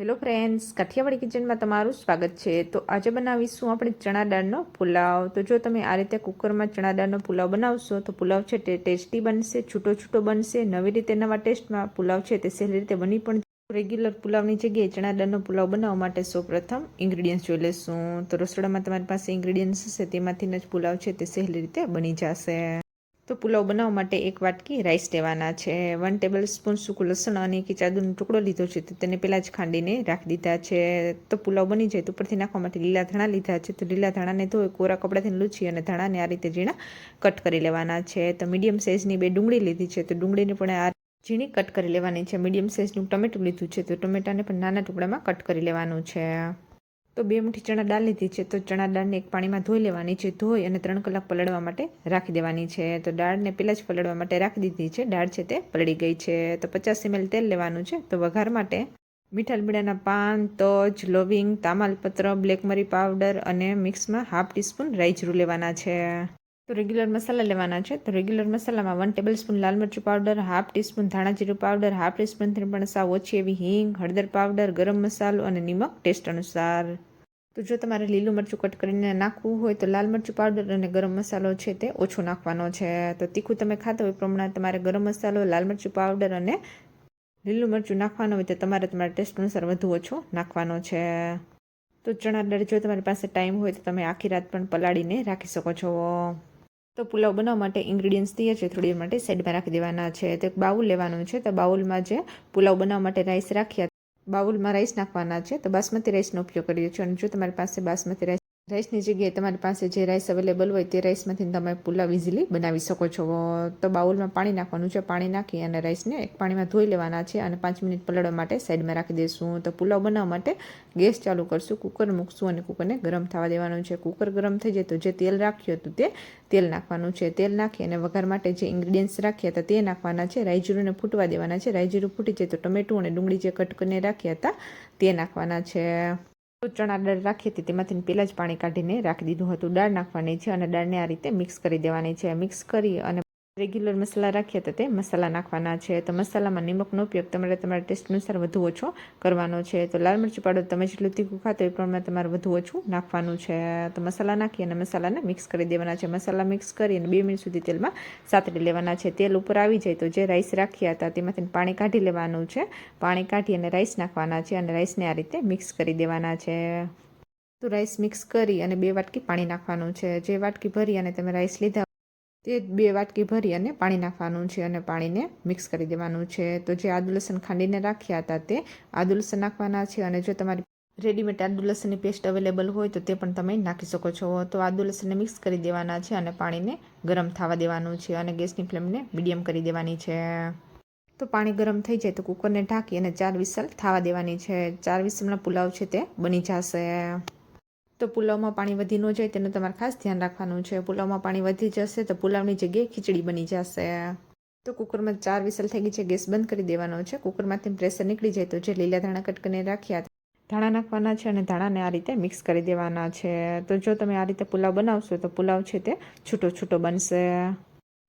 Hello friends, Kathiawadi કિચનમાં તમારું સ્વાગત છે। તો આજે બનાવીશું આપણે ચણા દાળનો પુલાવ। તો જો તમે આ રીતે કુકરમાં ચણા દાળનો પુલાવ બનાવશો તો પુલાવ છે તે ટેસ્ટી બનશે, છૂટો છૂટો બનશે, નવી રીતે નવા ટેસ્ટમાં પુલાવ છે તે સહેલી રીતે બની પણ રેગ્યુલર પુલાવની જગ્યાએ ચણા દાળનો પુલાવ બનાવવા માટે સૌપ્રથમ ઇન્ગ્રીડિયન્ટ્સ જોઈ લેશું। તો રસોડામાં તમારી પાસે ઇન્ગ્રીડિયન્ટ્સ હશે તેમાંથી જ પુલાવ છે તે સહેલી રીતે બની જશે। તો પુલાવ બનાવવા માટે એક વાટકી રાઈસ લેવાના છે, 1 ટેબલ સ્પૂન સૂકું લસણ અને એક આદુનો ટુકડો લીધો છે તો તેને પહેલાં જ ખાંડીને રાખી દીધા છે। તો પુલાવ બની જાય તો ઉપરથી નાખવા માટે લીલા ધાણા લીધા છે, તો લીલા ધાણાને ધોઈ કોરા કપડાથી લૂછી અને ધાણાને આ રીતે ઝીણા કટ કરી લેવાના છે। તો મીડિયમ સાઇઝની 2 ડુંગળી લીધી છે, તો ડુંગળીને પણ આ ઝીણી કટ કરી લેવાની છે। મીડિયમ સાઇઝનું ટમેટું લીધું છે, તો ટમેટાને પણ નાના ટુકડામાં કટ કરી લેવાનું છે। તો 2 મુઠ્ઠી ચણા દાળ લીધી છે, તો ચણા દાળને એક પાણીમાં ધોઈ લેવાની છે, ધોઈ અને 3 કલાક પલળવા માટે રાખી દેવાની છે। તો દાળને પહેલાં જ પલળવા માટે રાખી દીધી છે, દાળ છે તે પલળી ગઈ છે। તો 50 ml તેલ લેવાનું છે। તો વઘાર માટે મીઠા લીમડાના પાન, તજ, લવિંગ, તામાલપત્ર, બ્લેક મરી પાવડર અને મિક્સમાં 1/2 ટીસ્પૂન રાઈ જીરું લેવાના છે। તો રેગ્યુલર મસાલા લેવાના છે। તો રેગ્યુલર મસાલામાં 1 ટેબલ સ્પૂન લાલ મરચું પાવડર, 1/2 ટીસ્પૂન ધાણા જીરું પાવડર, 1/2 ટીસ્પૂનથી પણ સાવ ઓછી એવી હિંગ, હળદર પાવડર, ગરમ મસાલો અને નિમક ટેસ્ટ અનુસાર। તો જો તમારે લીલું મરચું કટ કરીને નાખવું હોય તો લાલ મરચું પાવડર અને ગરમ મસાલો છે તે ઓછો નાખવાનો છે। તો તીખું તમે ખાતા હોય એ પ્રમાણે તમારે ગરમ મસાલો, લાલ મરચું પાવડર અને લીલું મરચું નાખવાનું હોય તો તમારે તમારા ટેસ્ટ અનુસાર વધુ ઓછો નાખવાનો છે। તો ચણા દાળ જો તમારી પાસે ટાઈમ હોય તો તમે આખી રાત પણ પલાળીને રાખી શકો છો। તો પુલાવ બનાવવા માટે ઇન્ગ્રીડિયન્ટ્સ તૈયાર છે, થોડી વાર માટે સાઈડમાં રાખી દેવાના છે। તો એક બાઉલ લેવાનું છે, તો બાઉલમાં જે પુલાવ બનાવવા માટે રાઈસ રાખ્યા બાઉલમાં રાઈસ નાખવાના છે। તો બાસમતી રાઈસનો ઉપયોગ કરીએ છીએ અને જો તમારી પાસે બાસમતી રાઈસની જગ્યાએ તમારી પાસે જે રાઈસ અવેલેબલ હોય તે રાઈસમાંથી તમે પુલાવ ઇઝીલી બનાવી શકો છો। તો બાઉલમાં પાણી નાખવાનું છે, પાણી નાખી અને રાઈસને એક પાણીમાં ધોઈ લેવાના છે અને 5 મિનિટ પલળવા માટે સાઈડમાં રાખી દઈશું। તો પુલાવ બનાવવા માટે ગેસ ચાલુ કરશું, કુકર મૂકશું અને કુકરને ગરમ થવા દેવાનું છે। કુકર ગરમ થઈ જાય તો જે તેલ રાખ્યું હતું તે તેલ નાખવાનું છે। તેલ નાખી અને વઘાર માટે જે ઇન્ગ્રીડિયન્ટ્સ રાખ્યા હતા તે નાખવાના છે। રાઈ જીરુંને ફૂટવા દેવાના છે। રાઈ જીરું ફૂટી જાય તો ટમેટું અને ડુંગળી જે કટ કરીને રાખ્યા હતા તે નાખવાના છે। તો ચણા દાળ રાખી હતી તેમાંથી પહેલાં જ પાણી કાઢીને રાખી દીધું હતું। દાળ નાખવાની છે અને દાળને આ રીતે મિક્સ કરી દેવાની છે। મિક્સ કરી અને રેગ્યુલર મસાલા રાખ્યા હતા તે મસાલા નાખવાના છે। તો મસાલામાં નિમકનો ઉપયોગ તમારા ટેસ્ટ અનુસાર વધુ ઓછો કરવાનો છે। તો લાલ મરચું પાવડર તમે જેટલું તીખું ખાતો એ પ્રમાણે તમારે વધુ ઓછું નાખવાનું છે। તો મસાલા નાખી અને મસાલાને મિક્સ કરી દેવાના છે। મસાલા મિક્સ કરી અને 2 મિનિટ સુધી તેલમાં સાતળી લેવાના છે। તેલ ઉપર આવી જાય તો જે રાઈસ રાખ્યા હતા તેમાંથી પાણી કાઢી લેવાનું છે। પાણી કાઢી અને રાઈસ નાખવાના છે અને રાઈસને આ રીતે મિક્સ કરી દેવાના છે। તો રાઈસ મિક્સ કરી અને 2 વાટકી પાણી નાખવાનું છે। જે વાટકી ભરી અને તમે રાઈસ લીધા તે 2 વાટકી ભરી અને પાણી નાખવાનું છે અને પાણીને મિક્સ કરી દેવાનું છે। તો જે આદુ લસણ ખાંડીને રાખ્યા હતા તે આદુ લસણ નાખવાના છે અને જો તમારી રેડીમેડ આદુ લસણની પેસ્ટ અવેલેબલ હોય તો તે પણ તમે નાખી શકો છો। તો આદુ લસણને મિક્સ કરી દેવાના છે અને પાણીને ગરમ થવા દેવાનું છે અને ગેસની ફ્લેમને મીડિયમ કરી દેવાની છે। તો પાણી ગરમ થઈ જાય તો કુકરને ઢાંકી અને 4 વિસલ થવા દેવાની છે। 4 વિસલમાં પુલાવ છે તે બની જશે। તો પુલાવમાં પાણી વધી ન જાય તેનું તમારે ખાસ ધ્યાન રાખવાનું છે। પુલાવમાં પાણી વધી જશે તો પુલાવની જગ્યાએ ખીચડી બની જશે। તો કુકરમાં 4 વિસલ થઈ ગઈ છે, ગેસ બંધ કરી દેવાનો છે। કુકરમાંથી પ્રેશર નીકળી જાય તો જે લીલા ધાણા કટ કરીને રાખ્યા ધાણા નાખવાના છે અને ધાણાને આ રીતે મિક્સ કરી દેવાના છે। તો જો તમે આ રીતે પુલાવ બનાવશો તો પુલાવ છે તે છૂટો છૂટો બનશે।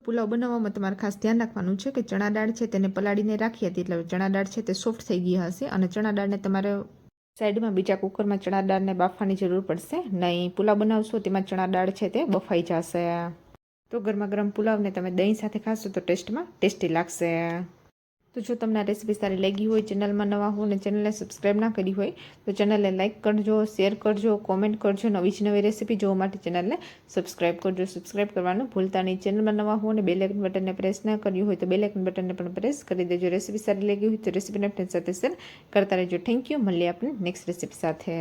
પુલાવ બનાવવામાં તમારે ખાસ ધ્યાન રાખવાનું છે કે ચણા દાળ છે તેને પલાળીને રાખી હતી એટલે ચણા દાળ છે તે સોફ્ટ થઈ ગઈ હશે અને ચણા દાળને તમારે સાઈડમાં બીજા કુકરમાં ચણા દાળને બાફવાની જરૂર પડશે નહીં। પુલાવ બનાવશો તેમાં ચણા દાળ છે તે બફાઈ જશે। તો ગરમા ગરમ પુલાવને તમે દહીં સાથે ખાશો તો ટેસ્ટમાં ટેસ્ટી લાગશે। તો જો તમને આ રેસીપી સારી લાગી હોય, ચેનલમાં નવા હો અને ચેનલને સબસ્ક્રાઈબ ના કરી હોય તો ચેનલને લાઇક કરજો, શેર કરજો, કોમેન્ટ કરજો। નવી જ નવી રેસીપી જોવા માટે ચેનલને સબસ્ક્રાઈબ કરજો। સબસ્ક્રાઈબ કરવાનું ભૂલતા નહીં। ચેનલમાં નવા હો અને બેલ આઇકન બટનને પ્રેસ ના કર્યું હોય તો બેલ આઇકન બટનને પણ પ્રેસ કરી દેજો। રેસીપી સારી લાગી હોય તો રેસીપીને ફ્રેન્ડ સાથે શેર કરતા રહેજો। Thank you. મળીએ આપણે નેક્સ્ટ રેસીપી સાથે।